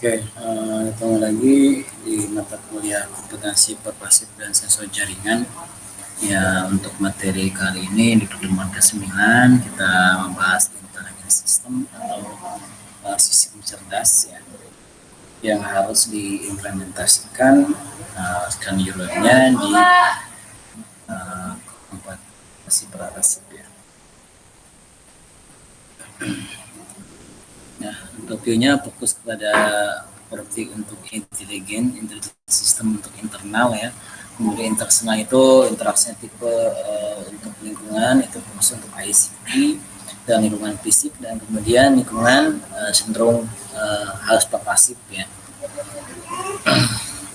Oke, ketemu lagi di mata kuliah kompetensi pervasif dan sensor jaringan. Ya, untuk materi kali ini di pertemuan ke-9 kita membahas intelligent system atau sistem cerdas ya, yang harus diimplementasikan skenario-nya di kompetensi pervasif ya. Nah, untuk view-nya fokus kepada properti untuk intelligent sistem untuk internal ya. Kemudian eksternal itu interaksi tipe untuk lingkungan, itu fokus untuk ICT dan lingkungan fisik, dan kemudian lingkungan cenderung harus pasif ya.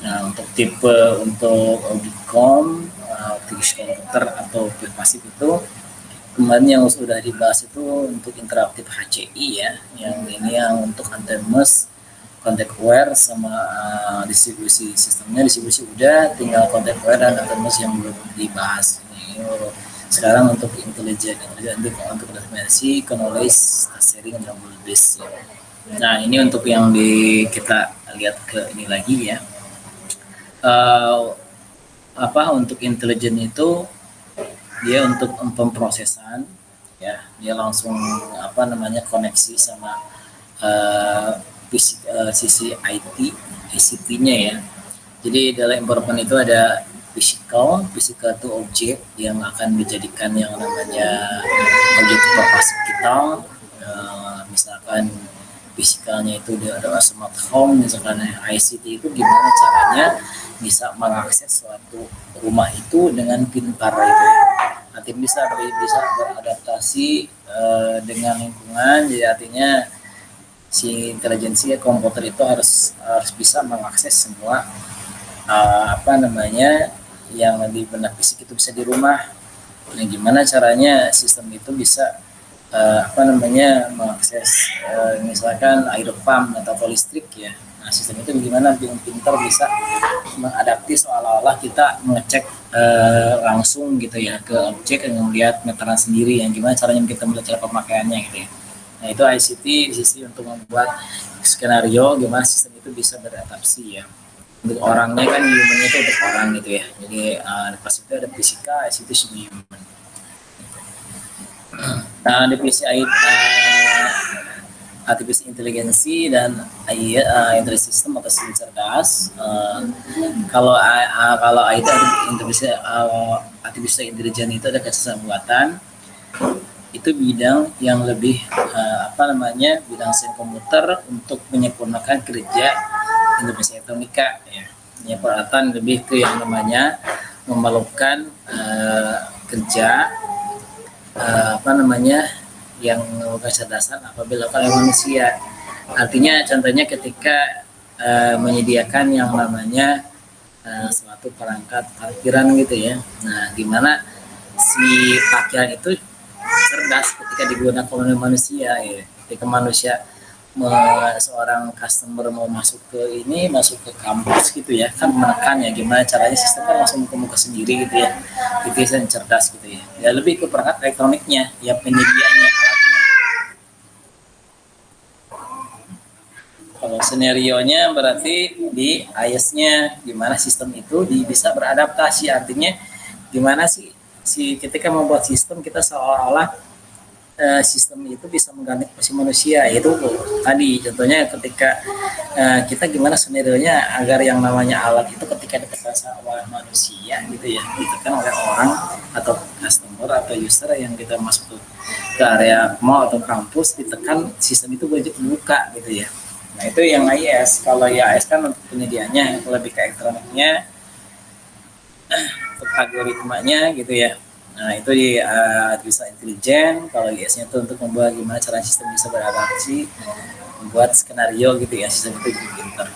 Nah, untuk tipe untuk Audicom, komputer atau pasif itu kemarin yang sudah dibahas itu untuk interaktif HCI ya, yang ini yang untuk antennas, contact aware sama distribusi sistemnya, distribusi udah, tinggal contact aware dan antennas yang belum dibahas. Ini sekarang untuk intelijen untuk dimensi, knowledge, sharing dan base ya. Nah, ini untuk yang kita lihat ke ini lagi ya. Untuk intelijen itu dia untuk pemrosesan ya, dia langsung koneksi sama sisi IT ICT-nya ya. Jadi dalam environment itu ada physical itu objek yang akan dijadikan yang namanya objek pervasif kita. Misalkan fisikalnya itu ada smart home, misalkan ICT itu gimana caranya bisa mengakses suatu rumah itu dengan pintar itu. Nanti bisa beradaptasi dengan lingkungan, jadi artinya si intelijensi komputer itu harus bisa mengakses semua yang di benda fisik itu bisa di rumah. Nah, gimana caranya sistem itu bisa mengakses misalkan air pump atau listrik ya. Nah, sistem itu bagaimana yang pintar bisa mengadapti seolah-olah kita mengecek langsung gitu ya ke objek yang melihat meteran sendiri, yang gimana caranya kita melihat cara pemakaiannya gitu ya. Nah, itu ICT di sisi untuk membuat skenario gimana sistem itu bisa beradaptasi ya. Untuk orangnya kan humannya itu untuk orang gitu ya. Jadi pas itu ada fisika, ICT semua human. Nah, divisi artificial inteligensi dan intelligence system atau sistem cerdas. Kalau IT artificial intelligence itu ada kecerdasan itu bidang yang lebih bidang sains komputer untuk menyempurnakan kerja Indonesia Elektronika ya. Peralatan lebih ke yang namanya memerlukan kerja yang kecerdasan apabila oleh manusia. Artinya contohnya ketika menyediakan yang namanya suatu perangkat parkiran gitu ya. Nah, gimana si parkiran itu cerdas ketika digunakan oleh manusia ya. Ketika manusia seorang customer mau masuk ke kampus gitu ya, kan menekan ya gimana caranya sistem kan langsung muka sendiri gitu ya, itu yang cerdas gitu ya. Ya lebih ke perangkat elektroniknya ya, penyediaannya, alatnya. Kalau skenario-nya berarti di IS-nya gimana sistem itu bisa beradaptasi, artinya gimana sih ketika membuat sistem kita seolah-olah sistem itu bisa mengganti posisi manusia. Itu tadi contohnya ketika kita gimana skenario-nya agar yang namanya alat itu ketika ditekan oleh manusia gitu ya, ditekan oleh orang atau customer atau user yang kita masuk ke area mall atau kampus, ditekan sistem itu wajib dibuka gitu ya. Nah, itu yang IS. Kalau IS kan untuk penyediaannya lebih ke elektroniknya, untuk algoritmanya gitu ya. Nah, itu di bisa intelijen. Kalau IS-nya itu untuk membuat gimana cara sistem bisa beradaptasi, membuat skenario gitu ya, sistem itu jadi pintar.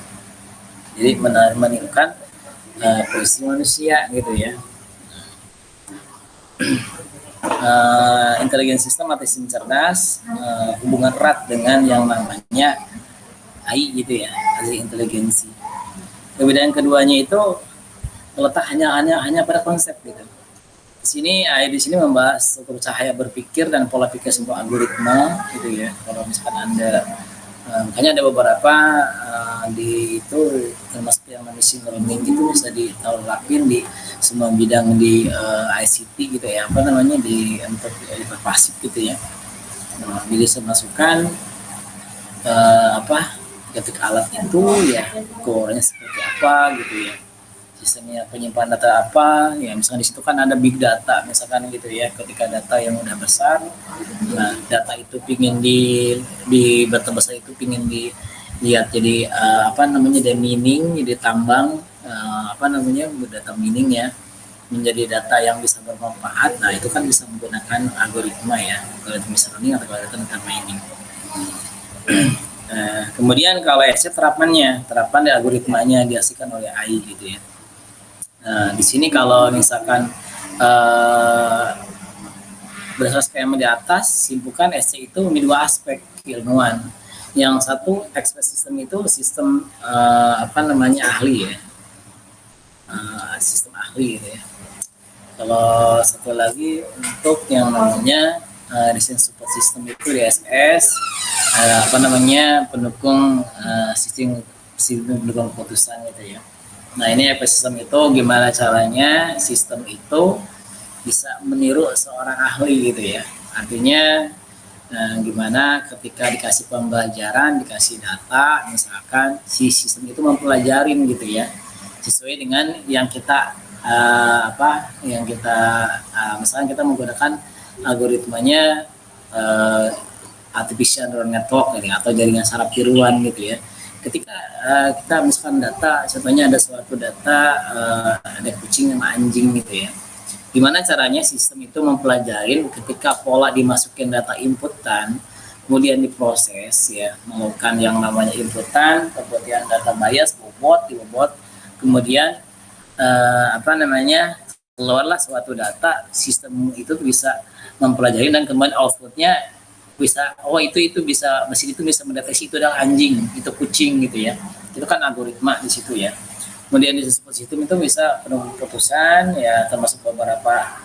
Jadi menirukan posisi manusia gitu ya. Intelijen sistem atau sistem cerdas hubungan erat dengan yang namanya AI gitu ya, ahli intelijensi. Kemudian keduanya itu terletak hanya pada konsep gitu. Di sini membahas struktur cahaya berpikir dan pola pikir sebuah algoritma gitu ya. Kalau misalkan Anda Makanya ada beberapa di itu termasuk yang machine learning itu bisa diterapin di semua bidang di ICT gitu ya, apa namanya di untuk pasif gitu ya. Jadi saya masukkan apa ketik alat itu ya core-nya seperti apa gitu ya, sistemnya penyimpanan data apa ya, misalnya di situ kan ada big data misalkan gitu ya, ketika data yang udah besar, nah data itu pingin di data besar itu pingin dilihat jadi apa namanya dari mining jadi tambang apa namanya data mining ya menjadi data yang bisa bermanfaat. Nah itu kan bisa menggunakan algoritma ya, algoritma learning atau algoritma data mining. Kemudian kalau SC terapan di algoritmanya dihasilkan oleh AI gitu ya. Nah, di sini kalau misalkan berdasarkan skema di atas, simpulkan SC itu memiliki dua aspek keilmuan. Yang satu expert system itu sistem apa namanya ahli ya, sistem ahli gitu ya. Kalau satu lagi untuk yang namanya desain support system itu DSS, apa namanya pendukung sistem pendukung keputusan gitu ya. Nah ini ekosistem itu gimana caranya sistem itu bisa meniru seorang ahli gitu ya. Artinya gimana ketika dikasih pembelajaran, dikasih data, misalkan si sistem itu mempelajarin gitu ya, sesuai dengan yang kita apa yang kita misalnya kita menggunakan algoritmanya artificial neural network gitu, atau jaringan saraf tiruan gitu ya. Ketika kita misalkan data, contohnya ada suatu data ada kucing sama anjing gitu ya. Gimana caranya sistem itu mempelajari ketika pola dimasukin data inputan, kemudian diproses ya, melakukan yang namanya inputan, kemudian data bias, bobot, kemudian apa namanya keluarlah suatu data, sistem itu bisa mempelajari dan kemudian outputnya bisa, oh itu bisa mesin itu bisa mendeteksi itu adalah anjing, itu kucing gitu ya. Itu kan algoritma di situ ya. Kemudian di sistem itu bisa penunggu keputusan ya, termasuk beberapa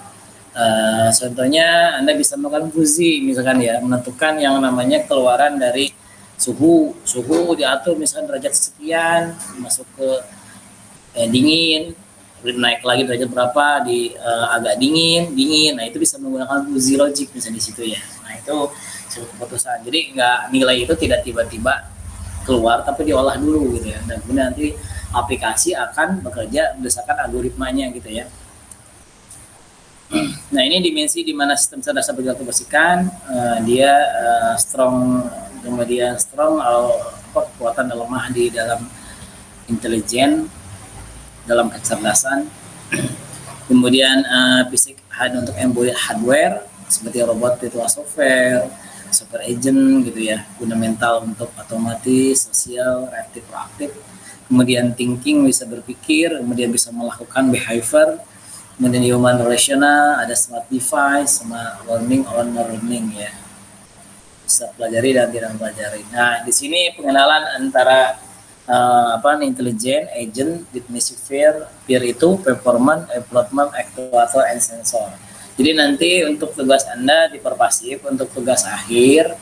contohnya Anda bisa melakukan fuzi misalkan ya, menentukan yang namanya keluaran dari suhu diatur misalkan derajat sekian, masuk ke dingin, naik lagi derajat berapa di agak dingin. Nah itu bisa menggunakan fuzzy logic misalnya di situ ya. Nah itu suatu keputusan, jadi nggak, nilai itu tidak tiba-tiba keluar tapi diolah dulu gitu ya, dan kemudian nanti aplikasi akan bekerja berdasarkan algoritmanya gitu ya. Nah ini dimensi di mana sistem cerdas bergerak bersihkan dia strong, kemudian strong kekuatan dan lemah di dalam intelijen, dalam kecerdasan. Kemudian fisik untuk embodied hardware seperti robot virtual software, super agent gitu ya, fundamental untuk otomatis, sosial, reaktif, proaktif. Kemudian thinking, bisa berpikir, kemudian bisa melakukan behavior, kemudian human relational, ada smart device, sama learning on learning ya, bisa pelajari dan tidak pelajari. Nah di sini pengenalan antara apa intelijen, agent, definisi peer itu performance, employment, actuator, and sensor. Jadi nanti untuk tugas Anda di perpasif, untuk tugas akhir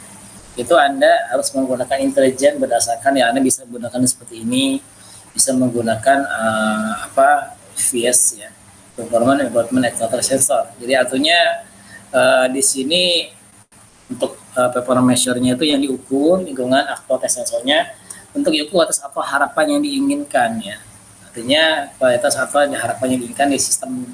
itu Anda harus menggunakan intelijen berdasarkan yang Anda bisa gunakan seperti ini, bisa menggunakan apa VS ya, performance, employment, actuator, sensor. Jadi artinya di sini untuk performance measure-nya itu yang diukur lingkungan aktualitas sensornya untuk diukur atas apa harapan yang diinginkan ya. Artinya kualitas apa harapan yang diinginkan di sistem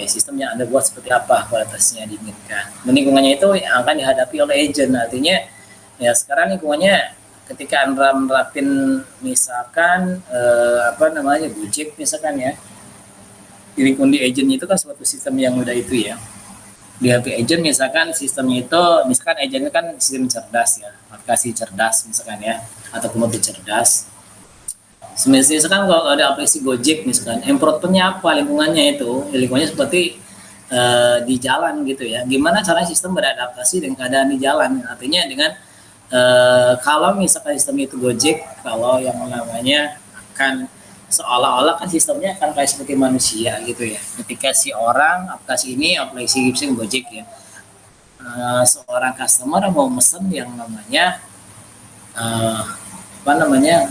sistem yang Anda buat seperti apa kualitasnya diinginkan. Dan lingkungannya itu yang akan dihadapi oleh agent. Artinya ya sekarang lingkungannya ketika Anda menerapin misalkan apa namanya Gojek misalkan ya, di lingkungan di agent itu kan suatu sistem yang udah itu ya. Di HP agent misalkan sistemnya itu, misalkan agentnya kan sistem cerdas ya, aplikasi cerdas misalkan ya, atau komputer cerdas. Misalkan kalau ada aplikasi Gojek misalkan, improvement-nya apa lingkungannya itu? Lingkungannya seperti di jalan gitu ya. Gimana caranya sistem beradaptasi dengan keadaan di jalan? Artinya dengan kalau misalkan sistem itu Gojek, kalau yang namanya akan seolah-olah kan sistemnya akan kayak seperti manusia gitu ya. Ketika si orang aplikasi ini, aplikasi Gibson Gojek ya, seorang customer mau mesen yang namanya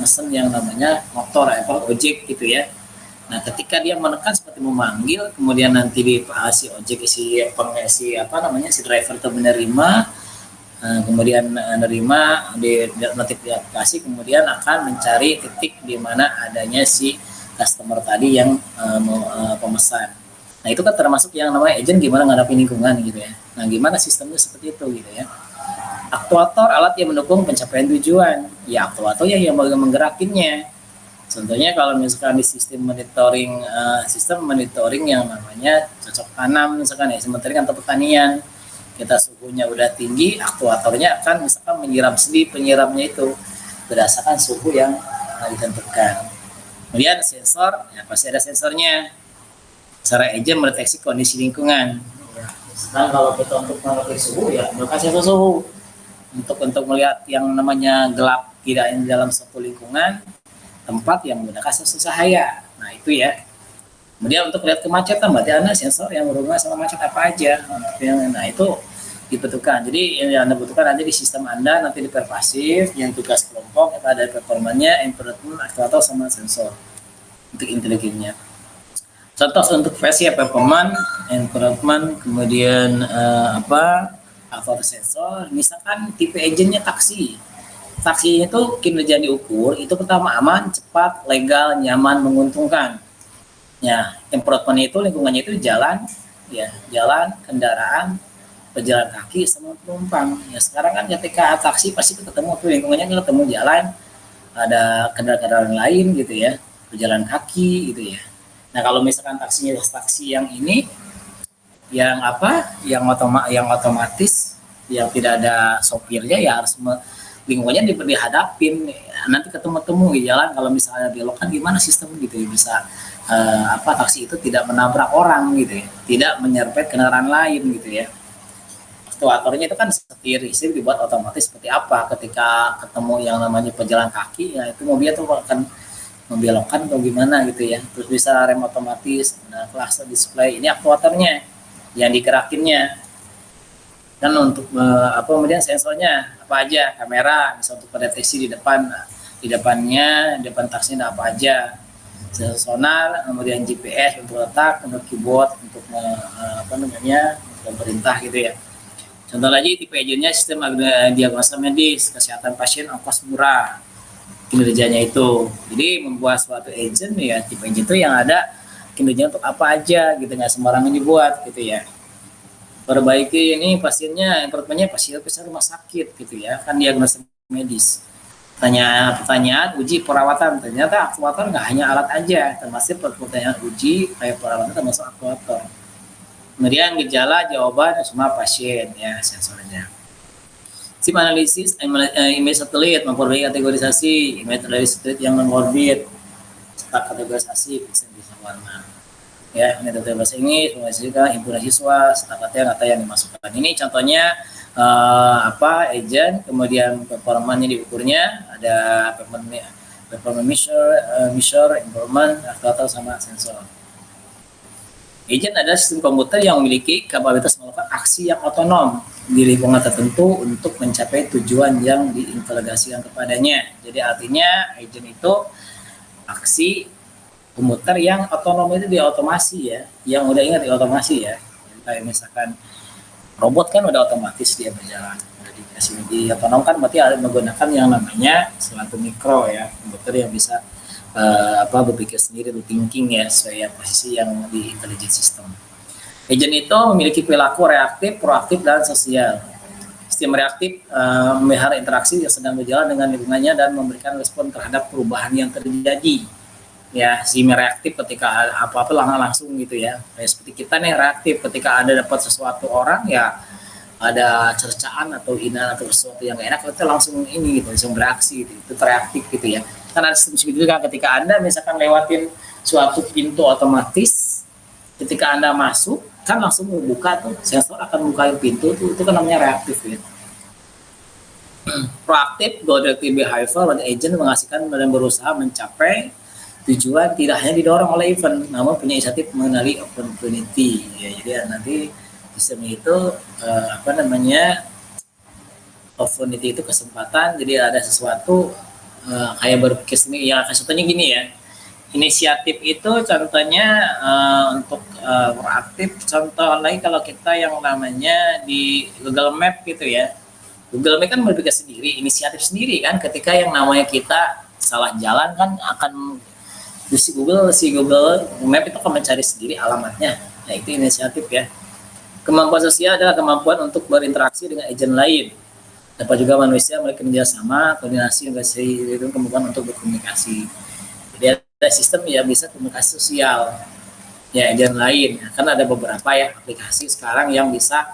mesen yang namanya motor ojek gitu ya. Nah, ketika dia menekan seperti memanggil, kemudian nanti si ojek si driver itu menerima, kemudian menerima di notifikasi, kemudian akan mencari titik di mana adanya si customer tadi yang pemesan. Nah, itu kan termasuk yang namanya agent gimana ngadapin lingkungan gitu ya. Nah, gimana sistemnya seperti itu gitu ya. Aktuator alat yang mendukung pencapaian tujuan. Ya, aktuator yang menggerakinnya. Contohnya kalau misalkan di sistem monitoring yang namanya cocok tanam misalkan ya, monitoring atau pertanian, kita suhunya udah tinggi, aktuatornya akan misalkan menyiram sendiri penyiramnya itu berdasarkan suhu yang ditentukan. Kemudian sensor, ya pasti ada sensornya. Cara agent mendeteksi kondisi lingkungan. Sekarang kalau kita untuk mendeteksi suhu ya menggunakan sensor suhu. Untuk melihat yang namanya gelap tidak di dalam suatu lingkungan, tempat yang menggunakan sensor cahaya. Nah, itu ya. Kemudian untuk lihat kemacetan, berarti Anda sensor yang berhubungan sama macet apa aja. Nah, itu dibutuhkan. Jadi yang Anda butuhkan nanti di sistem Anda, nanti di pervasif, yang tugas kelompok, kita ada performanya, improvement, aktuator, sama sensor untuk intelijennya. Contoh untuk versi performance, improvement, kemudian aktuator sensor, misalkan tipe agentnya taksi. Taksi itu kinerja diukur, itu pertama aman, cepat, legal, nyaman, menguntungkan. Ya, improvement itu lingkungannya itu jalan, ya, jalan, kendaraan, pejalan kaki, sama penumpang. Ya, sekarang kan ketika taksi pasti ketemu tuh lingkungannya, ketemu jalan, ada kendaraan lain gitu ya, pejalan kaki gitu ya. Nah, kalau misalkan taksinya taksi yang ini, yang otomatis, yang tidak ada sopirnya, ya harus lingkungannya dihadapin, nanti ketemu di jalan, kalau misalnya belok kan gimana sistem gitu ya, bisa taksi itu tidak menabrak orang gitu ya, tidak menyerempet kendaraan lain gitu ya. Aktuatornya itu kan setir dibuat otomatis seperti apa, ketika ketemu yang namanya pejalan kaki, ya itu mobil itu akan membelokkan atau gimana gitu ya, terus bisa rem otomatis, nah cluster display, ini aktuatornya yang digerakinnya. Dan untuk kemudian sensornya apa aja, kamera bisa untuk pendeteksi di depan taksinya apa aja, sensor sonar, kemudian GPS untuk letak, untuk keyboard untuk pemerintah gitu ya. Contoh lagi tipe agentnya sistem diagnosa medis, kesehatan pasien ongkos murah, kinerjanya itu. Jadi membuat suatu agent ya, tipe agent itu yang ada kinerja untuk apa aja gitu, nggak sembarangan dibuat gitu ya. Perbaiki ini pasiennya, improvementnya pasien rumah sakit gitu ya, kan diagnosa medis. Pertanyaan uji perawatan, ternyata aktuator nggak hanya alat aja, termasuk pertanyaan uji kayak perawatan termasuk aktuator. Kemudian gejala, jawaban semua pasien ya, sensornya. SIM analisis, image satelit, memperbaiki kategorisasi, image dari satelit yang non-orbit, cetak kategorisasi, bisa warna. Ya, ini data bahasa Inggris, himpunan siswa, data yang dimasukkan. Ini contohnya agent, kemudian performanya diukurnya, ada performance measure, improvement, aktuator sama sensor. Agent adalah sistem komputer yang memiliki kapabilitas melakukan aksi yang otonom di lingkungan tertentu untuk mencapai tujuan yang diintegrasikan kepadanya. Jadi artinya agent itu aksi komputer yang otonom, itu diotomasi ya, yang udah ingat diotomasi ya. Kayak misalkan robot kan udah otomatis dia berjalan, udah dikasih otonom kan, berarti ada menggunakan yang namanya suatu mikro ya, komputer yang bisa berpikir sendiri, thinking ya, sesuai posisi yang di intelligent system. Agent itu memiliki perilaku reaktif, proaktif, dan sosial. Sistem reaktif memelihara interaksi yang sedang berjalan dengan lingkungannya dan memberikan respon terhadap perubahan yang terjadi. Ya, sistem reaktif ketika apa-apa langsung gitu ya. Kayak seperti kita nih reaktif ketika ada dapat sesuatu orang ya, ada cercaan atau hina atau sesuatu yang gak enak, kita langsung ini gitu, langsung bereaksi gitu. Itu reaktif gitu ya. Kan ada sistem segitu juga ketika Anda misalkan lewatin suatu pintu otomatis, ketika Anda masuk kan langsung membuka tuh, sensor akan bukain pintu tuh, itu kan namanya reaktif ya. Proaktif, directive behavior, agent menghasilkan dan berusaha mencapai tujuan tidak hanya didorong oleh event, namun punya inisiatif mengenali opportunity ya. Jadi nanti sistem itu opportunity itu kesempatan, jadi ada sesuatu kayak berpikir sendiri. Ya contohnya gini ya, inisiatif itu contohnya untuk proaktif. Contoh lagi kalau kita yang namanya di Google Map gitu ya, Google Map kan berpikir sendiri, inisiatif sendiri kan, ketika yang namanya kita salah jalan kan akan si Google Map itu akan mencari sendiri alamatnya. Nah itu inisiatif ya. Kemampuan sosial adalah kemampuan untuk berinteraksi dengan agent lain. Dapat juga manusia bekerja sama, koordinasi, itu kemampuan untuk berkomunikasi. Jadi ada sistem yang bisa komunikasi sosial, ya agent lain. Kan ada beberapa ya aplikasi sekarang yang bisa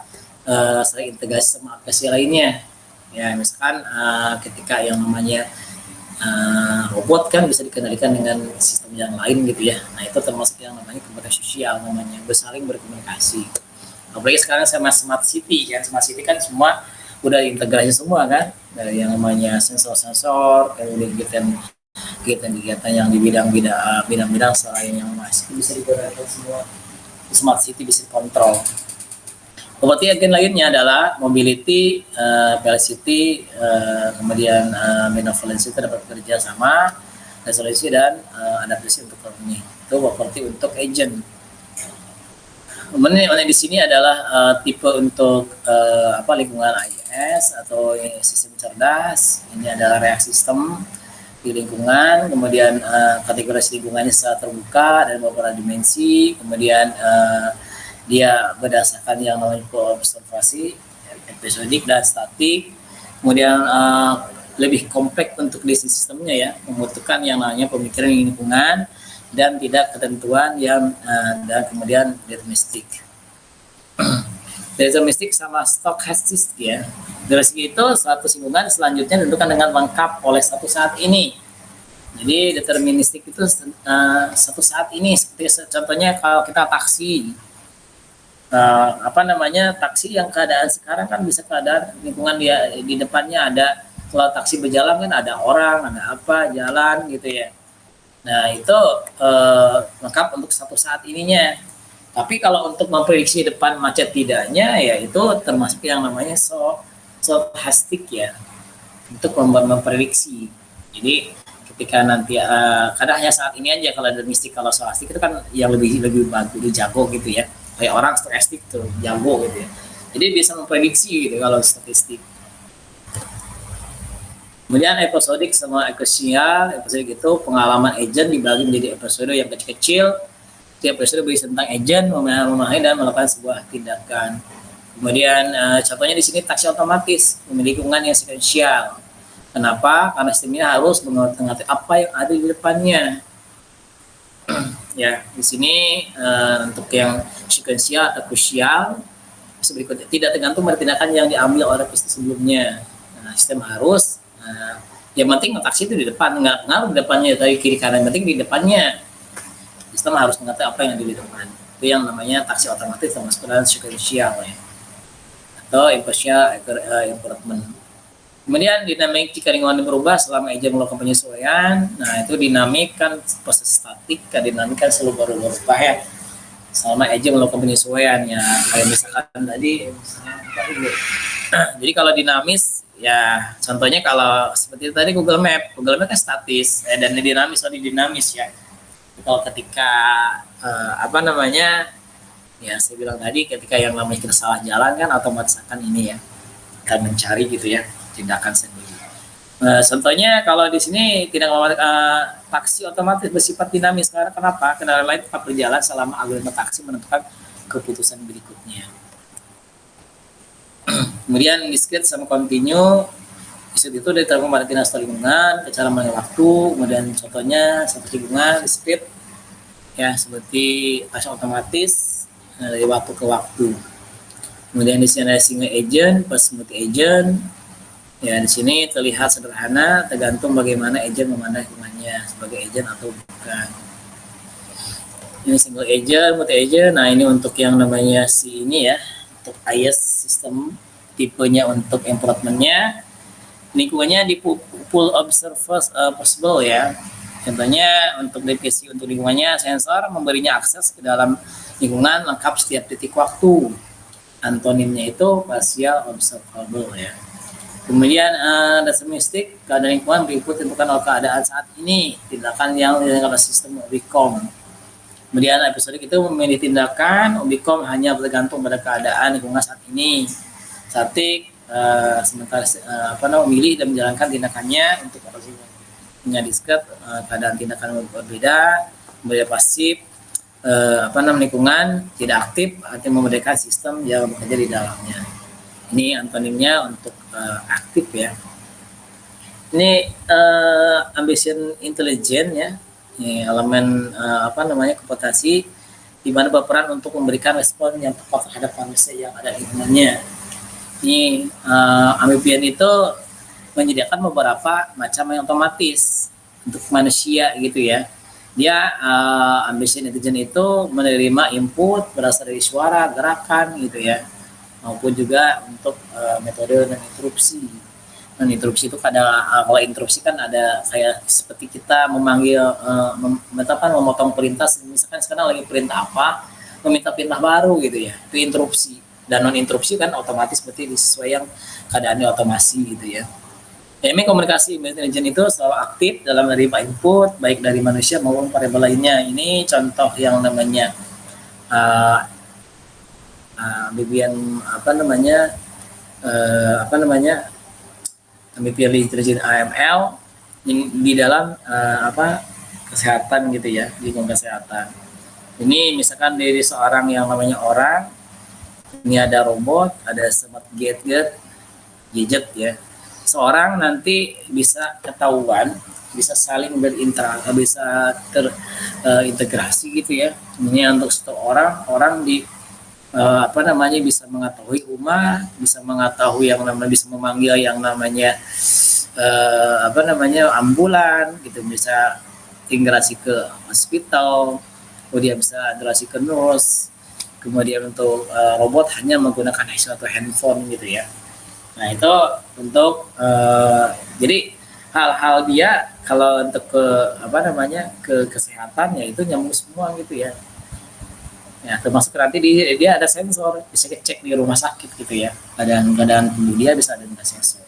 saling integrasi sama aplikasi lainnya. Ya misalkan ketika yang namanya robot kan bisa dikendalikan dengan sistem yang lain gitu ya. Nah itu termasuk yang namanya komunikasi sosial, namanya bersaling berkomunikasi. Apalagi sekarang sama smart city kan, smart city kan semua udah integrasi semua kan, dari yang namanya sensor-sensor, kemudian kegiatan yang di bidang-bidang selain yang masih bisa digunakan semua. Smart city bisa dikontrol. Properti agen lainnya adalah mobility, velocity, kemudian benevolence itu dapat bekerja sama, resolusi dan adaptasi untuk ini. Itu properti untuk agent. Kemudian di sini adalah tipe untuk lingkungan IIS atau sistem cerdas. Ini adalah reaksi sistem di lingkungan. Kemudian kategorisasi lingkungannya secara terbuka dan beberapa dimensi. Kemudian dia berdasarkan yang namanya observasi, episodik dan statik. Kemudian lebih kompleks untuk desain sistemnya ya, membutuhkan yang namanya pemikiran lingkungan dan tidak ketentuan yang dan kemudian deterministik. Deterministik sama stokastik ya. Dari segi itu suatu lingkungan selanjutnya ditentukan dengan lengkap oleh satu saat ini. Jadi deterministik itu satu saat ini, seperti contohnya kalau kita taksi, taksi yang keadaan sekarang kan bisa keadaan lingkungan dia di depannya ada, kalau taksi berjalan kan ada orang, ada apa jalan gitu ya. Nah itu lengkap untuk satu saat ininya. Tapi kalau untuk memprediksi depan macet tidaknya ya itu termasuk yang namanya stochastik ya, untuk memprediksi. Jadi ketika nanti kadang hanya saat ini aja kalau deterministik, kalau stochastik itu kan yang lebih bagus, lebih jago gitu ya. Kayak orang stochastik tuh jago gitu ya. Jadi bisa memprediksi gitu kalau statistik. Kemudian episodik sama ekosial. Episodik itu pengalaman agent dibagi menjadi episode yang kecil-kecil. Setiap episode berisi tentang agent memahami dan melakukan sebuah tindakan. Kemudian contohnya di sini taksi otomatis, memiliki lingkungan yang sekuensial. Kenapa? Karena sistemnya harus mengerti apa yang ada di depannya. Ya, di sini untuk yang sekuensial atau krusial berikutnya tidak tergantung pada tindakan yang diambil oleh pesta sebelumnya. Nah, sistem harus yang penting taksi itu di depan, nggak ngaruh di depannya dari kiri kanan, yang penting di depannya. Sistem harus mengerti apa yang ada di depan. Itu yang namanya taksi otomatis termasuk dalam sekuensial ya, atau impartial improvement. Kemudian dinamik jika lingkungan berubah selama agent melakukan penyesuaian. Nah itu dinamik kan proses statik, kan dinamik kan selalu berubah ya selama agent melakukan penyesuaian ya. Kayak misalkan tadi jadi kalau dinamis ya, contohnya kalau seperti tadi Google Map kan statis dan dinamis, dinamis ya. Kalau ketika ya saya bilang tadi, ketika yang namanya kita salah jalan kan otomatis akan ini ya, akan mencari gitu ya tindakan sendiri. Contohnya kalau di sini tidak taksi otomatis bersifat dinamis. Karena kenapa? Kendaraan lain tetap berjalan selama algoritma taksi menentukan keputusan berikutnya. Kemudian discrete sama continue, discrete itu diterapkan pada dinas lingkungan, cara mengenai waktu. Kemudian contohnya seperti lingkungan discrete ya, seperti taksi otomatis dari waktu ke waktu. Kemudian di sini ada single agent plus multi agent. Ya di sini terlihat sederhana, tergantung bagaimana agent memandang lingkungannya sebagai agent atau bukan. Ini single agent, multi agent. Nah ini untuk yang namanya si ini ya, untuk IIS sistem tipenya untuk improvement-nya. Lingkungannya di pool observers possible ya. Contohnya untuk definisi untuk lingkungannya, sensor memberinya akses ke dalam lingkungan lengkap setiap titik waktu. Antonimnya itu partial observable ya. Kemudian dasar mistik, keadaan lingkungan berikut ditentukan oleh keadaan saat ini, tindakan yang dilakukan sistem Ubicom. Kemudian episode itu memilih tindakan Ubicom hanya bergantung pada keadaan lingkungan saat ini. Statik, sementara memilih dan menjalankan tindakannya untuk punya disket, keadaan tindakan berbeda. Kemudian pasif, lingkungan tidak aktif, artinya memerdekakan sistem yang bekerja di dalamnya. Ini antonimnya untuk aktif ya. Ini ambition intelligent ya. Ini elemen komputasi di mana berperan untuk memberikan respon yang tepat terhadap manusia yang ada di lingkungannya. Ini ambition itu menyediakan beberapa macam yang otomatis untuk manusia gitu ya. Dia ambition intelligent itu menerima input berasal dari suara, gerakan gitu ya, maupun juga untuk metode dan interupsi. Dan interupsi itu kalau interupsi kan ada kayak seperti kita memanggil memotong perintah, misalkan sekarang lagi perintah apa, meminta perintah baru gitu ya, itu interupsi. Dan non interupsi kan otomatis berarti sesuai yang keadaannya otomasi gitu ya. Ini komunikasi intelijen itu selalu aktif dalam menerima input baik dari manusia maupun variabel lainnya. Ini contoh yang namanya pilih intelijen AML di dalam kesehatan gitu ya, di lingkungan kesehatan. Ini misalkan dari seorang yang namanya orang, ini ada robot, ada smart gadget ya. Seorang nanti bisa ketahuan, bisa saling berinteraksi, bisa terintegrasi gitu ya. Ini untuk satu orang di bisa mengetahui rumah, bisa mengetahui yang namanya, bisa memanggil yang namanya ambulan gitu, bisa integrasi ke hospital, kemudian bisa integrasi ke nurse, kemudian untuk robot hanya menggunakan suatu handphone gitu ya. Nah itu untuk jadi hal-hal dia kalau untuk ke kesehatan ya itu nyambung semua gitu ya. Ya, termasuk nanti dia ada sensor, bisa cek di rumah sakit gitu ya, keadaan tubuh dia bisa ada sensor.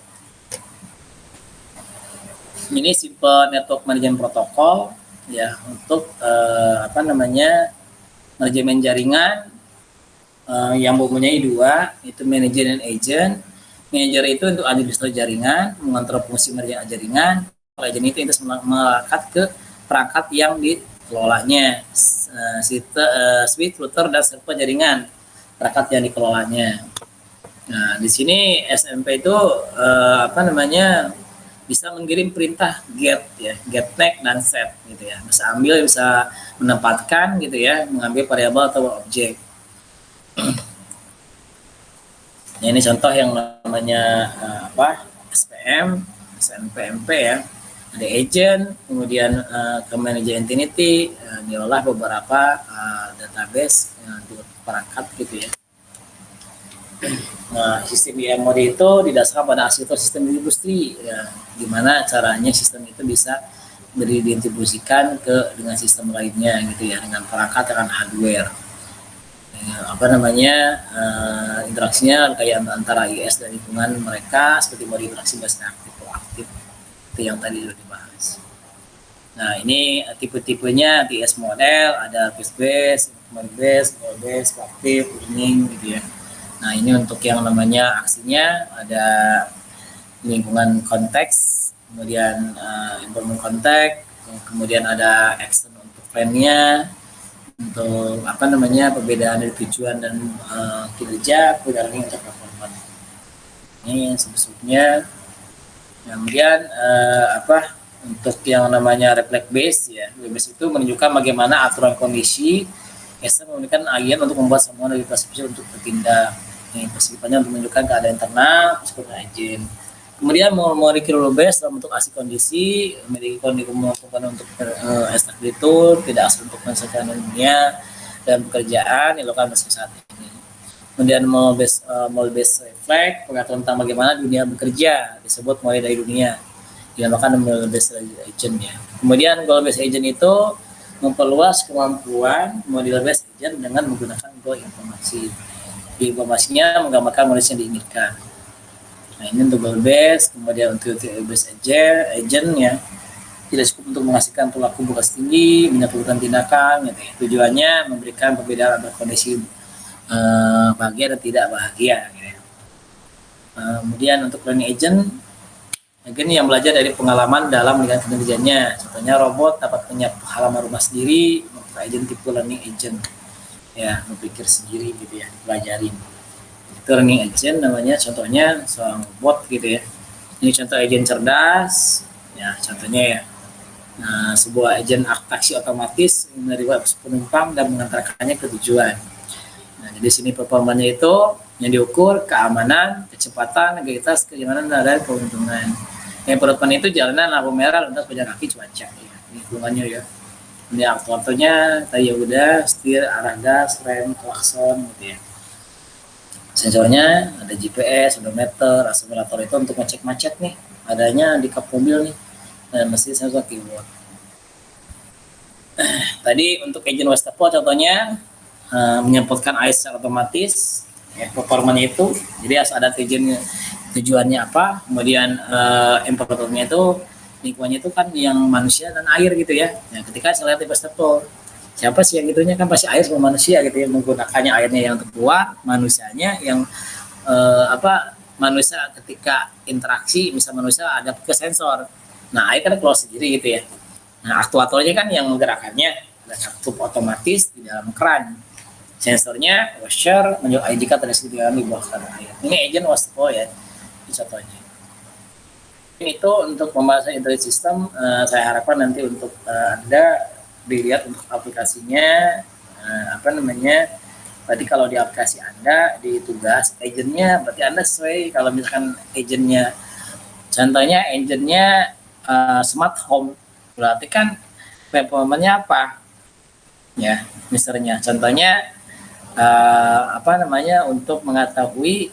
Ini simple network manajemen protokol ya untuk manajemen jaringan yang mempunyai dua, itu manager dan agent. Manager itu untuk administrator jaringan, mengontrol fungsi manajemen jaringan. Agent itu melekat ke perangkat yang dikelolanya, switch, router, dan server jaringan, perangkat yang dikelolanya. Nah, di sini SMP itu bisa mengirim perintah get ya, get, next, dan set gitu ya. Bisa ambil, bisa menempatkan gitu ya, mengambil variabel atau objek. Nah, ini contoh yang namanya SPM, SNPMP ya. Ada agent, kemudian ke manager entity, diolah beberapa database di perangkat gitu ya. Nah, sistem IMOD itu didasarkan pada arsitektur sistem industri ya, gimana caranya sistem itu bisa didistribusikan dengan sistem lainnya gitu ya, dengan perangkat, dengan hardware. Interaksinya kayak antara IS dan lingkungan mereka, seperti mode interaksi basis aktif atau aktif, itu yang tadi sudah dibahas. Nah, ini tipe-tipenya TS model, ada fast base, command base, goal base, aktif, learning gitu ya. Nah, ini untuk yang namanya aksinya ada lingkungan konteks, kemudian environment konteks, kemudian ada action untuk plan-nya, untuk perbedaan dari tujuan dan kinerja, kemudian untuk performa. Ini sebetulnya. Kemudian untuk yang namanya reflect base ya, reflect base itu menunjukkan bagaimana aturan kondisi memberikan agen untuk membuat semua dari persepsi untuk bertindak. Ini persipannya untuk menunjukkan keadaan internal seperti agen. Kemudian molecular base dalam bentuk aksi kondisi, memiliki komponen untuk stabilitur, tidak asal untuk menyelesaikan dunia dan pekerjaan yang dilakukan saat ini. Kemudian mole base reflect, pengetahuan tentang bagaimana dunia bekerja, disebut mulai dari dunia, dinamakan mole base agent ya. Kemudian goal base agent itu memperluas kemampuan model base agent dengan menggunakan goal informasi. Informasinya menggambarkan kondisi yang diinginkan. Nah, ini untuk goal base, kemudian untuk base agent ya, tidak cukup untuk menghasilkan perilaku bekas tinggi, menyebabkan tindakan, gitu ya. Tujuannya memberikan perbedaan antara kondisi bahagia dan tidak bahagia. Gitu ya. Kemudian untuk learning agent, mungkin yang belajar dari pengalaman dalam dengan kinerjanya. Contohnya robot dapat punya halaman rumah sendiri, agent tipe learning agent. Ya, berpikir sendiri gitu ya, dipelajarin. Itu learning agent namanya, contohnya seorang bot gitu ya. Ini contoh agent cerdas, ya contohnya ya. Nah, sebuah agen taksi otomatis menerima penumpang dan mengantarkannya ke tujuan. Nah, jadi sini performanya itu yang diukur keamanan, kecepatan, legalitas, kenyamanan, dan keuntungan. Yang performa itu jalanan lampu merah, lintas pejalan kaki, cuaca ya, lingkungannya ya. Ini aktuatornya tadi ya udah, setir, arah gas, rem, klakson gitu ya. Sensornya ada GPS, odometer, akumulator itu untuk ngecek macet nih, adanya di kap mobil nih, dan mesin sensor keyword. Tadi untuk agent wastafel contohnya menyemprotkan air secara otomatis, ya, performanya itu, jadi harus ada tujuannya apa, kemudian importernya itu lingkungannya itu kan yang manusia dan air gitu ya. Nah, ketika saya lihat di wastafel, siapa sih yang itunya kan pasti air sama manusia gitu ya, menggunakannya airnya yang terkeluar, manusianya yang manusia ketika interaksi misal manusia ada ke sensor, nah air kan keluar sendiri gitu ya. Nah, aktuatornya kan yang menggerakkannya, ada katup otomatis di dalam keran. Sensornya washer menjual jika terjadi di bawah kadar air. Ini agent wastafel ya, ini contohnya. Itu untuk pembahasan intelligent system, saya harapkan nanti untuk Anda dilihat untuk aplikasinya, Tadi kalau di aplikasi Anda di tugas agentnya, berarti Anda sesuai kalau misalkan agentnya, contohnya agentnya smart home, berarti kan performanya apa? Ya, misalnya contohnya untuk mengetahui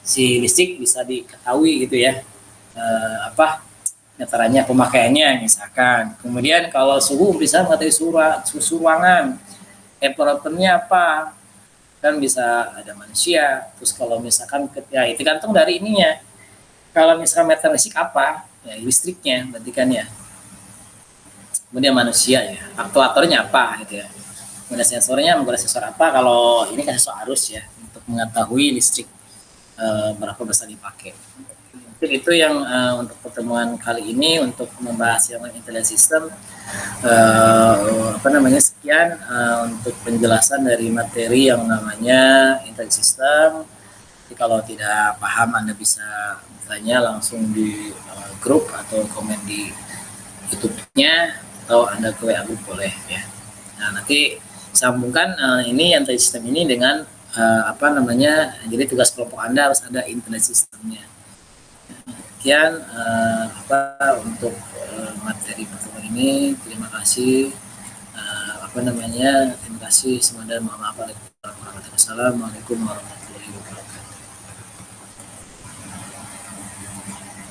si listrik bisa diketahui gitu ya, caranya pemakaiannya misalkan. Kemudian kalau suhu bisa mengetahui suhu ruangan, temperaturnya apa, kan bisa ada manusia. Terus kalau misalkan ya itu gantung dari ininya, kalau misalkan meter listrik apa ya, listriknya berarti kan ya. Kemudian manusia ya, aktuatornya apa gitu ya, kemudian sensornya menggunakan sensor apa, kalau ini kan sensor arus ya, untuk mengetahui listrik berapa besar dipakai. Mungkin itu yang untuk pertemuan kali ini untuk membahas yang intelligent system. Sekian untuk penjelasan dari materi yang namanya intelligent system. Jadi kalau tidak paham Anda bisa tanya langsung di grup atau komen di YouTube-nya, atau Anda ke WA grup boleh ya. Nah, nanti sambungkan ini intelligent system ini dengan jadi tugas kelompok Anda harus ada intelligent systemnya. Sekian untuk materi pertemuan ini. Terima kasih. Terima kasih. Semoga mohon maaf. Assalamualaikum warahmatullahi wabarakatuh.